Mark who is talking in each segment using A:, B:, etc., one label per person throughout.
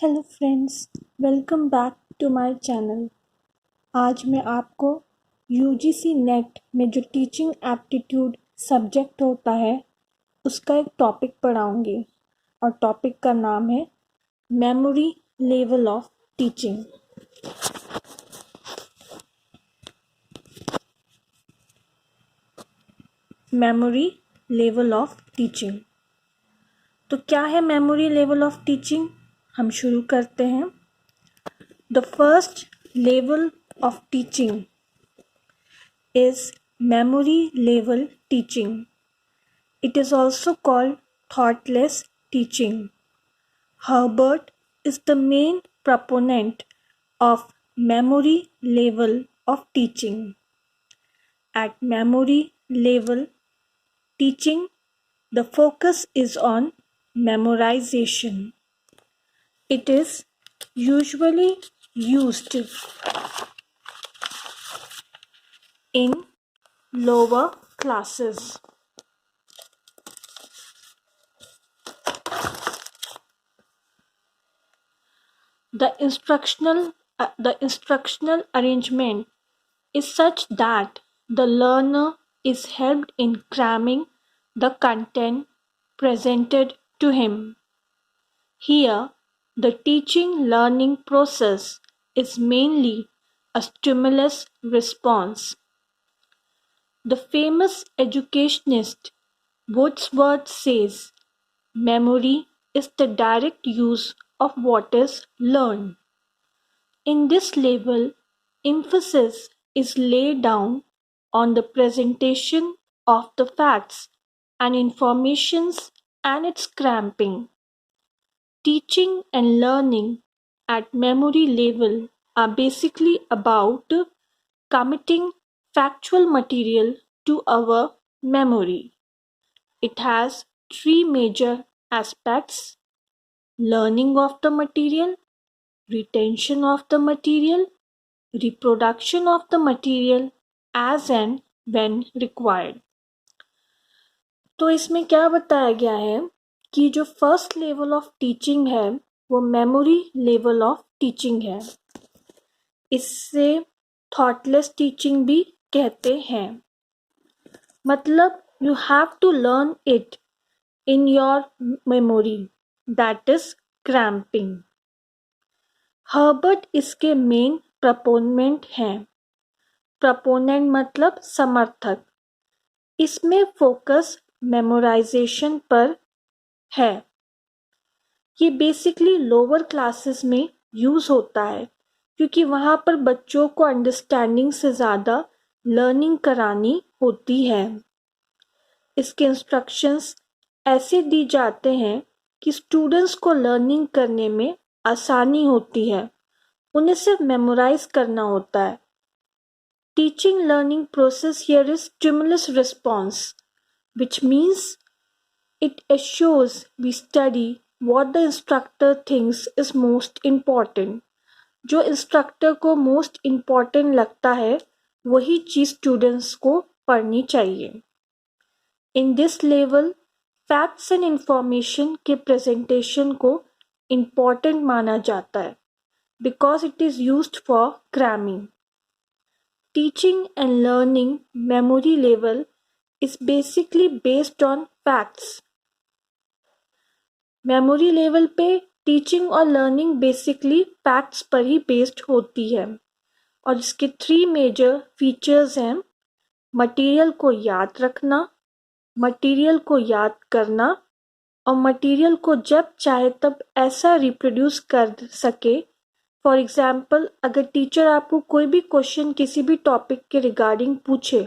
A: Hello friends, welcome back to my channel. आज मैं आपको यूजीसी नेट में जो टीचिंग एप्टीट्यूड सब्जेक्ट होता है उसका एक टॉपिक पढ़ाऊंगी और टॉपिक का नाम है memory level of teaching. Memory level of teaching. तो क्या है मेमोरी लेवल ऑफ टीचिंग? हम शुरू करते हैं। The first level of teaching is memory level teaching. It is also called thoughtless teaching. Herbert is the main proponent of memory level of teaching. At memory level teaching, the focus is on memorization. It is usually used in lower classes. The instructional arrangement is such that the learner is helped in cramming the content presented to him. Here, the teaching learning process is mainly a stimulus response. The famous educationist Wordsworth says, memory is the direct use of what is learned. In this level, emphasis is laid down on the presentation of the facts and informations and its cramping. Teaching and learning at memory level are basically about committing factual material to our memory. It has three major aspects: learning of the material, retention of the material, reproduction of the material as and when required. तो इसमें क्या बताया गया है कि जो first level of teaching है वो मेमोरी लेवल ऑफ टीचिंग है। इससे थॉटलेस टीचिंग भी कहते हैं। मतलब you have to learn it in your memory, that is cramming. Herbert इसके मेन प्रपोनेंट हैं। प्रपोनेंट मतलब समर्थक। इसमें फोकस मेमोराइजेशन पर है। ये बेसिकली लोअर क्लासेस में यूज होता है क्योंकि वहाँ पर बच्चों को अंडरस्टैंडिंग से ज़्यादा लर्निंग करानी होती है। इसके इंस्ट्रक्शंस ऐसे दी जाते हैं कि स्टूडेंट्स को लर्निंग करने में आसानी होती है। उन्हें सिर्फ मेमोराइज करना होता है। Teaching learning process here is stimulus response, which means it assures we study what the instructor thinks is most important. जो इंस्ट्रक्टर को मोस्ट इम्पॉर्टेंट लगता है वही चीज़ स्टूडेंट्स को पढ़नी चाहिए। In this level facts and information के प्रेजेंटेशन को इम्पॉर्टेंट माना जाता है because it is used for cramming. Teaching and learning memory level is basically based on facts. Memory level पे teaching और learning basically facts पर ही based होती है और इसके 3 major features हैं: मटेरियल को याद रखना, मटेरियल को याद करना और मटेरियल को जब चाहे तब ऐसा रिप्रोड्यूस कर सके। फॉर एग्जाम्पल, अगर टीचर आपको कोई भी क्वेश्चन किसी भी टॉपिक के रिगार्डिंग पूछे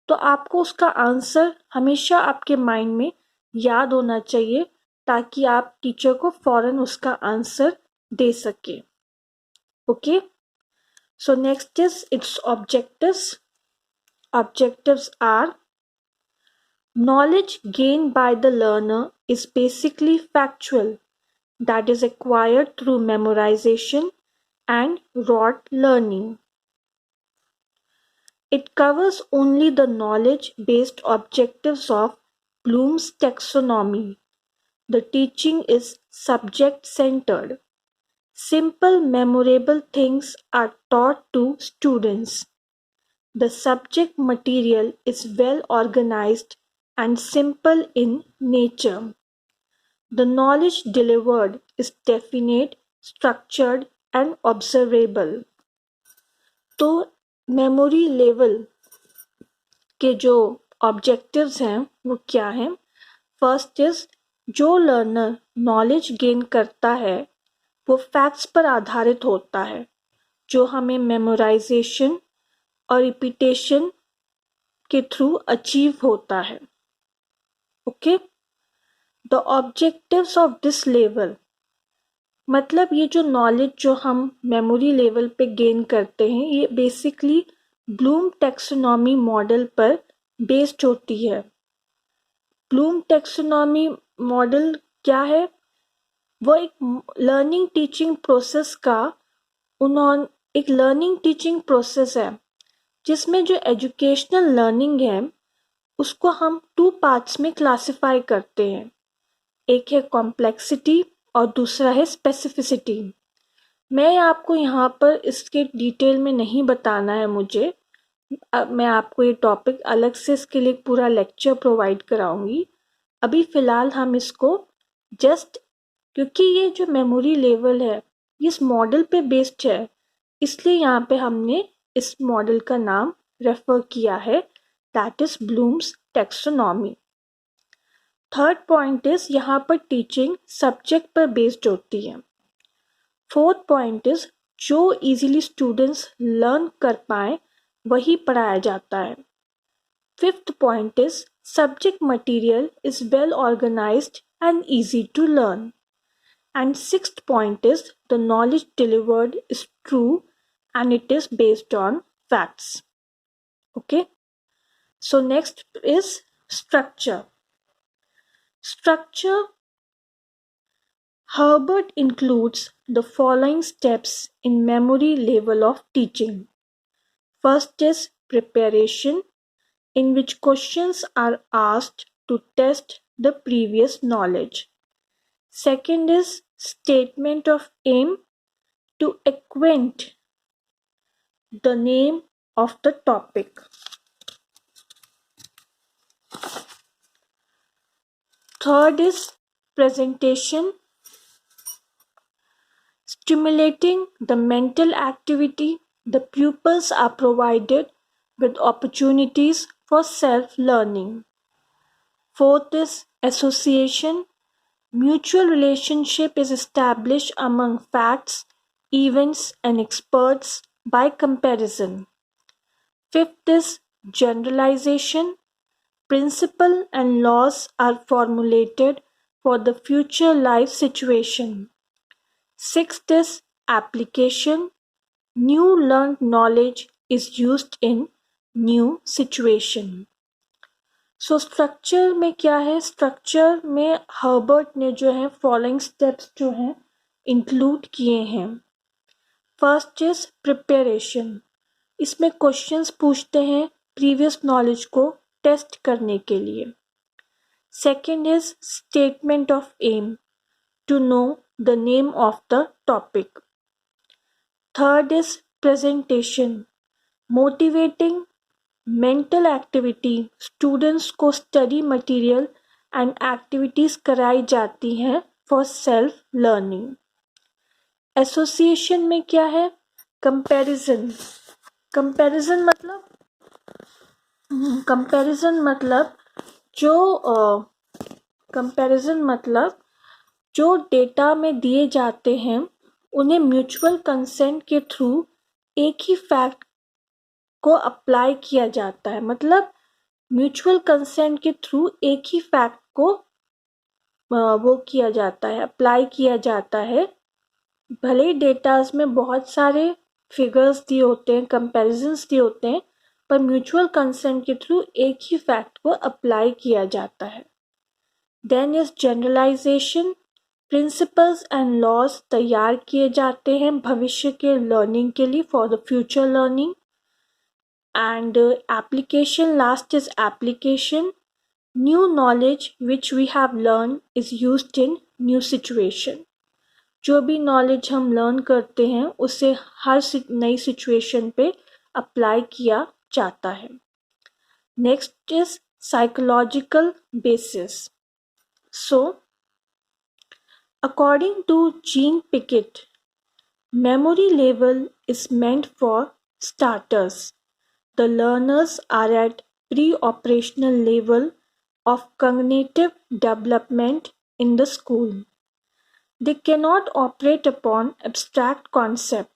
A: तो आपको उसका आंसर हमेशा आपके माइंड में याद होना चाहिए ताकि आप टीचर को फौरन उसका आंसर दे सके। Okay, so next is its objectives. Objectives are: knowledge gained by the learner is basically factual, that is acquired through memorization and rote learning. It covers only the knowledge-based objectives of Bloom's taxonomy. The teaching is subject-centered. Simple, memorable things are taught to students. The subject material is well organized and simple in nature. The knowledge delivered is definite, structured and observable. तो memory level के जो objectives हैं वो क्या हैं? First is, जो learner knowledge gain करता है वो फैक्ट्स पर आधारित होता है जो हमें मेमोराइजेशन और रिपीटेशन के थ्रू अचीव होता है. Okay, the objectives of this level, मतलब ये जो नॉलेज जो हम मेमोरी लेवल पे गेन करते हैं ये बेसिकली ब्लूम टैक्सोनॉमी मॉडल पर बेस्ड होती है. ब्लूम टैक्सोनॉमी मॉडल क्या है? वो एक लर्निंग टीचिंग प्रोसेस का एक लर्निंग टीचिंग प्रोसेस है जिसमें जो एजुकेशनल लर्निंग है उसको हम 2 पार्ट्स में क्लासिफाई करते हैं. एक है कॉम्प्लेक्सिटी और दूसरा है स्पेसिफिसिटी. मैं आपको यहाँ पर इसके डिटेल में नहीं बताना है मुझे. मैं आपको ये टॉपिक अलग से इसके लिए पूरा लेक्चर प्रोवाइड कराऊंगी. अभी फ़िलहाल हम इसको जस्ट, क्योंकि ये जो मेमोरी लेवल है इस मॉडल पे बेस्ड है इसलिए यहाँ पे हमने इस मॉडल का नाम रेफर किया है, that is Bloom's taxonomy. Third point is, यहाँ पर टीचिंग सब्जेक्ट पर बेस्ड होती है. फोर्थ पॉइंट इज, जो इजीली स्टूडेंट्स लर्न कर पाए वही पढ़ाया जाता है. Fifth point is, subject material is well organised and easy to learn. And sixth point is, the knowledge delivered is true and it is based on facts. Okay, so next is structure. Herbert includes the following steps in memory level of teaching. First is preparation, in which questions are asked to test the previous knowledge. Second is statement of aim, to acquaint the name of the topic. Third is presentation, stimulating the mental activity. The pupils are provided with opportunities for self-learning. Fourth is association. Mutual relationship is established among facts, events, and experts by comparison. Fifth is generalization. Principles and laws are formulated for the future life situation. Sixth is application. New learned knowledge is used in new situation. So structure में क्या है? Structure में Herbert ने जो है following steps जो हैं include किए हैं. First is preparation. इसमें क्वेश्चंस पूछते हैं प्रीवियस नॉलेज को टेस्ट करने के लिए. Second is statement of aim, to know the name of the topic. Third is presentation, motivating mental activity. Students को स्टडी मटेरियल एंड एक्टिविटीज कराई जाती हैं फॉर सेल्फ लर्निंग. एसोसिएशन में क्या है? कंपैरिजन. कंपैरिजन मतलब जो डेटा में दिए जाते हैं उन्हें म्यूचुअल कंसेंट के थ्रू एक ही फैक्ट को अप्लाई किया जाता है. मतलब म्यूचुअल कंसेंट के थ्रू एक ही फैक्ट को वो किया जाता है, अप्लाई किया जाता है. भले ही डेटाज में बहुत सारे फिगर्स दिए होते हैं, कंपैरिजंस दिए होते हैं, पर म्यूचुअल कंसेंट के थ्रू एक ही फैक्ट को अप्लाई किया जाता है. Then is generalisation. Principles and laws तैयार किए जाते हैं भविष्य के लर्निंग के लिए, for the future learning. And application, last is application. New knowledge which we have learned is used in new situation. जो भी नॉलेज हम लर्न करते हैं उसे हर नई सिचुएशन पे अप्लाई किया जाता है. Next is psychological basis. So, according to Jean Piaget, memory level is meant for starters. The learners are at pre-operational level of cognitive development in the school. They cannot operate upon abstract concepts.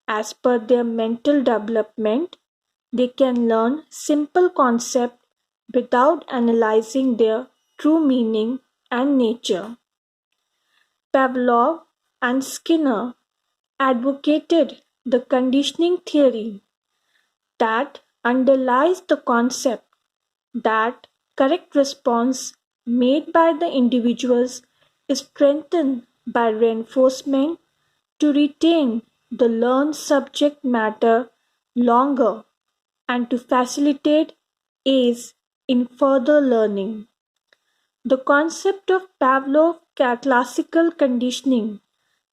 A: As per their mental development, they can learn simple concepts without analyzing their true meaning and nature. Pavlov and Skinner advocated the conditioning theory that underlies the concept that correct response made by the individuals is strengthened by reinforcement to retain the learned subject matter longer and to facilitate ease in further learning. The concept of Pavlov classical conditioning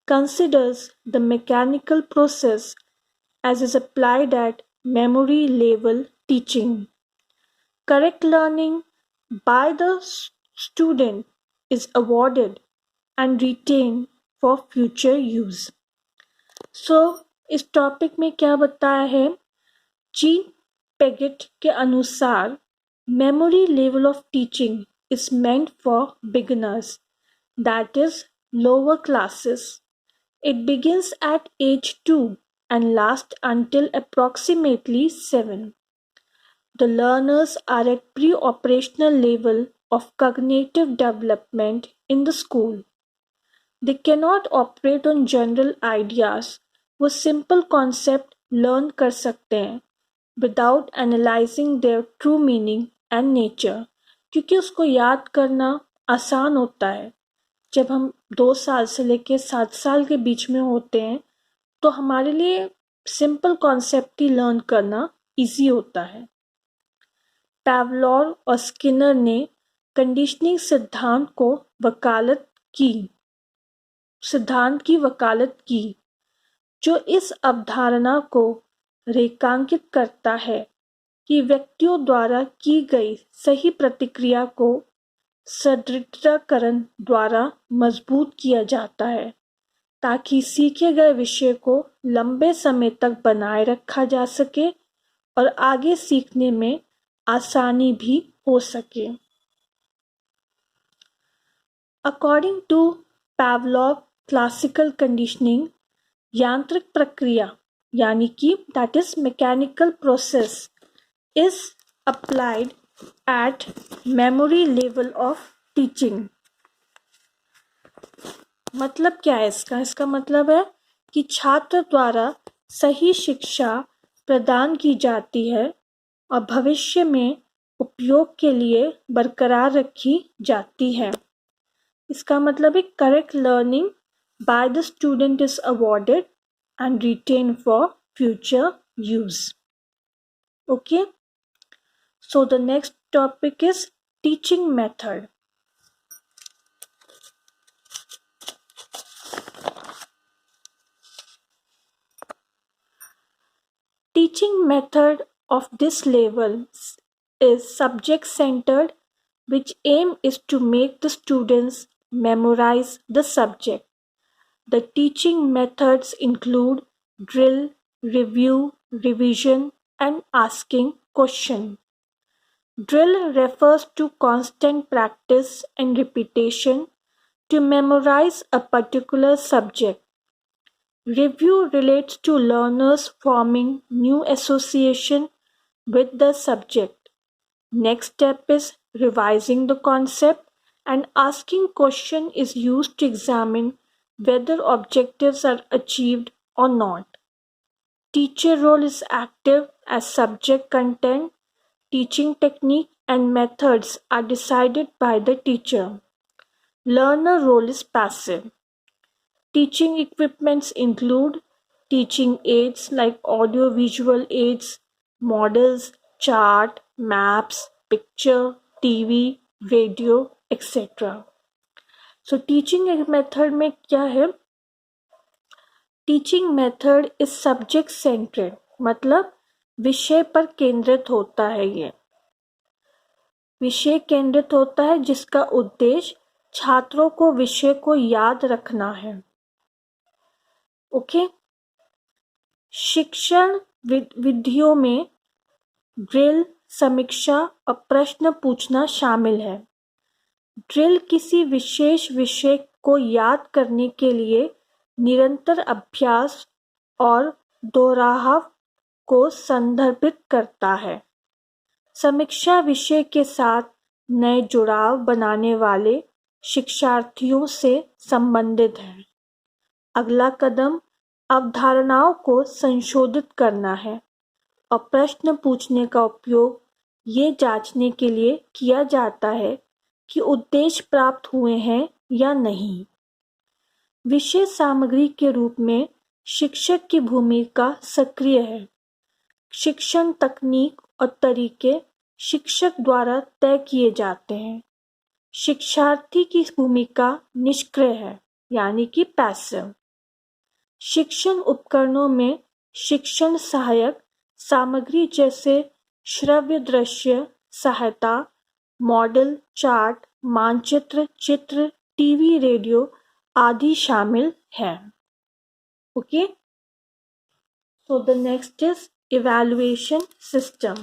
A: considers the mechanical process as is applied at memory level teaching. Correct learning by the student is awarded and retained for future use. So, इस topic में क्या बताया है? Gene पेगेट के अनुसार memory level of teaching is meant for beginners, that is, lower classes. It begins at age 2 and lasts until approximately 7. The learners are at pre-operational level of cognitive development in the school. They cannot operate on general ideas. वो simple concept learn कर सकते हैं without analyzing their true meaning and nature, क्योंकि उसको याद करना आसान होता है. जब हम 2 साल से लेकर 7 साल के बीच में होते हैं तो हमारे लिए सिंपल कॉन्सेप्ट ही लर्न करना इजी होता है. पैवलोव और स्किनर ने कंडीशनिंग सिद्धांत की वकालत की, जो इस अवधारणा को रेखांकित करता है कि व्यक्तियों द्वारा की गई सही प्रतिक्रिया को सुदृढ़ीकरण द्वारा मजबूत किया जाता है ताकि सीखे गए विषय को लंबे समय तक बनाए रखा जा सके और आगे सीखने में आसानी भी हो सके. According to Pavlov classical conditioning, यांत्रिक प्रक्रिया यानी कि that is mechanical process is applied at memory level of teaching. मतलब क्या है इसका मतलब है कि छात्र द्वारा सही शिक्षा प्रदान की जाती है और भविष्य में उपयोग के लिए बरकरार रखी जाती है. इसका मतलब है correct learning by the student is awarded and retained for future use. Okay, so the next topic is teaching method. Teaching method of this level is subject centered, which aim is to make the students memorize the subject. The teaching methods include drill, review, revision, and asking question. Drill refers to constant practice and repetition to memorize a particular subject. Review relates to learners forming new association with the subject. Next step is revising the concept, and asking question is used to examine whether objectives are achieved or not. Teacher role is active as subject content, teaching technique and methods are decided by the teacher. Learner role is passive. Teaching equipments include teaching aids like audio-visual aids, models, chart, maps, picture, TV, radio, etc. So teaching method में क्या है teaching method is subject सेंट्रेड, मतलब विषय पर केंद्रित होता है। ये विषय केंद्रित होता है जिसका उद्देश्य छात्रों को विषय को याद रखना है। ओके। शिक्षण विधियों में ड्रिल, समीक्षा और प्रश्न पूछना शामिल है। ड्रिल किसी विशेष विषय को याद करने के लिए निरंतर अभ्यास और दोहराव को संदर्भित करता है। समीक्षा विषय के साथ नए जुड़ाव बनाने वाले शिक्षार्थियों से संबंधित है। अगला कदम अवधारणाओं को संशोधित करना है और प्रश्न पूछने का उपयोग ये जांचने के लिए किया जाता है कि उद्देश्य प्राप्त हुए हैं या नहीं। विषय सामग्री के रूप में शिक्षक की भूमिका सक्रिय है। शिक्षण तकनीक और तरीके शिक्षक द्वारा तय किए जाते हैं। शिक्षार्थी की भूमिका निष्क्रिय है, यानी कि पैसिव। शिक्षण उपकरणों में शिक्षण सहायक सामग्री जैसे श्रव्य दृश्य सहायता, मॉडल, चार्ट, मानचित्र, चित्र, टीवी, रेडियो आदि शामिल है। Okay, so the next is evaluation system.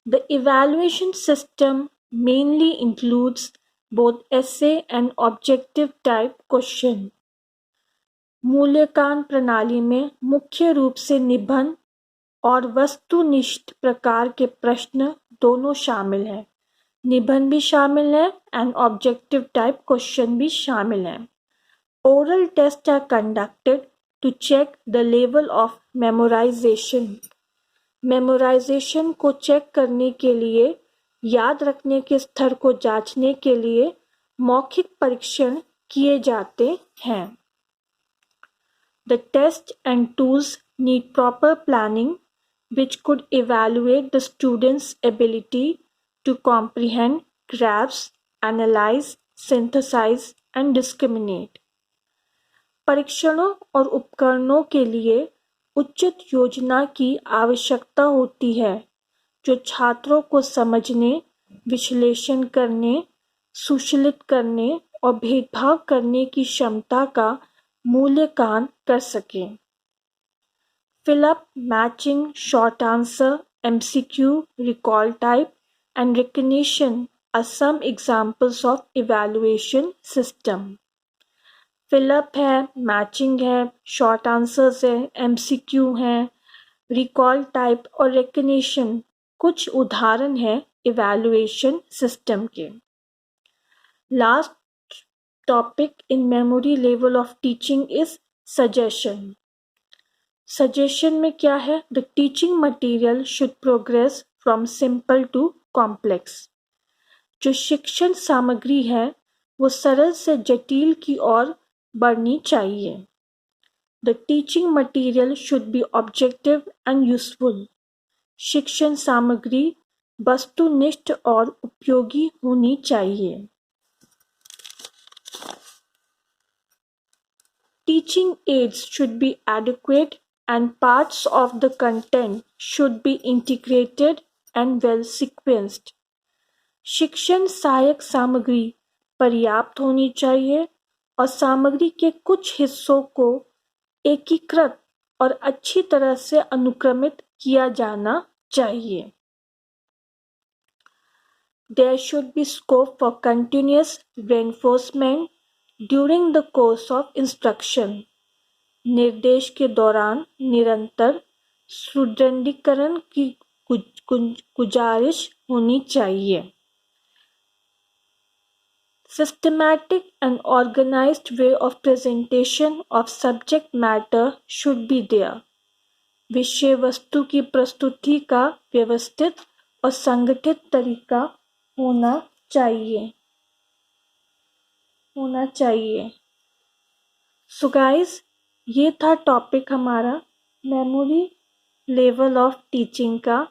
A: The evaluation system mainly includes both essay and objective type question. मूल्यांकन प्रणाली में मुख्य रूप से निबंध और वस्तुनिष्ठ प्रकार के प्रश्न दोनों शामिल हैं। निबंध भी शामिल है एंड ऑब्जेक्टिव टाइप क्वेश्चन भी शामिल है। Oral tests are conducted to check the level of memorization. Memorisation को चेक करने के लिए, याद रखने के स्तर को जांचने के लिए मौखिक परीक्षण किए जाते हैं। The tests and tools need proper planning, which could evaluate the student's ability to comprehend, grasp, analyze, synthesize, and discriminate. परीक्षणों और उपकरणों के लिए उचित योजना की आवश्यकता होती है जो छात्रों को समझने, विश्लेषण करने, सुशलित करने और भेदभाव करने की क्षमता का मूल्यांकन कर सके। Fill up, matching, short answer, MCQ, recall type, and recognition are some examples of evaluation system. Fill up है, मैचिंग है, शॉर्ट आंसर्स है, MCQ है, रिकॉल टाइप और रिकग्निशन कुछ उदाहरण है इवैल्यूएशन सिस्टम के। Last topic in memory level of teaching is suggestion. Suggestion में क्या है? The teaching material should progress from simple to complex. जो शिक्षण सामग्री है वो सरल से जटिल की ओर बढ़नी चाहिए। The teaching material should be objective and useful. शिक्षण सामग्री वस्तुनिष्ठ और उपयोगी होनी चाहिए। Teaching ads should be adequate and parts of the content should be integrated and well sequenced. शिक्षण सहायक सामग्री पर्याप्त होनी चाहिए और सामग्री के कुछ हिस्सों को एकीकृत और अच्छी तरह से अनुक्रमित किया जाना चाहिए। There should be scope for continuous reinforcement during the course of instruction. निर्देश के दौरान निरंतर सुदृढ़ीकरण की गुजारिश होनी चाहिए। Systematic and organized way of presentation of subject matter should be there. विषय वस्तु की प्रस्तुति का व्यवस्थित और संगठित तरीका होना चाहिए। सो गाइस, ये था टॉपिक हमारा मेमोरी लेवल ऑफ टीचिंग का।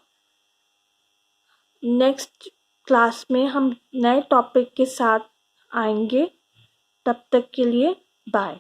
A: नेक्स्ट क्लास में हम नए टॉपिक के साथ आएंगे। तब तक के लिए बाय।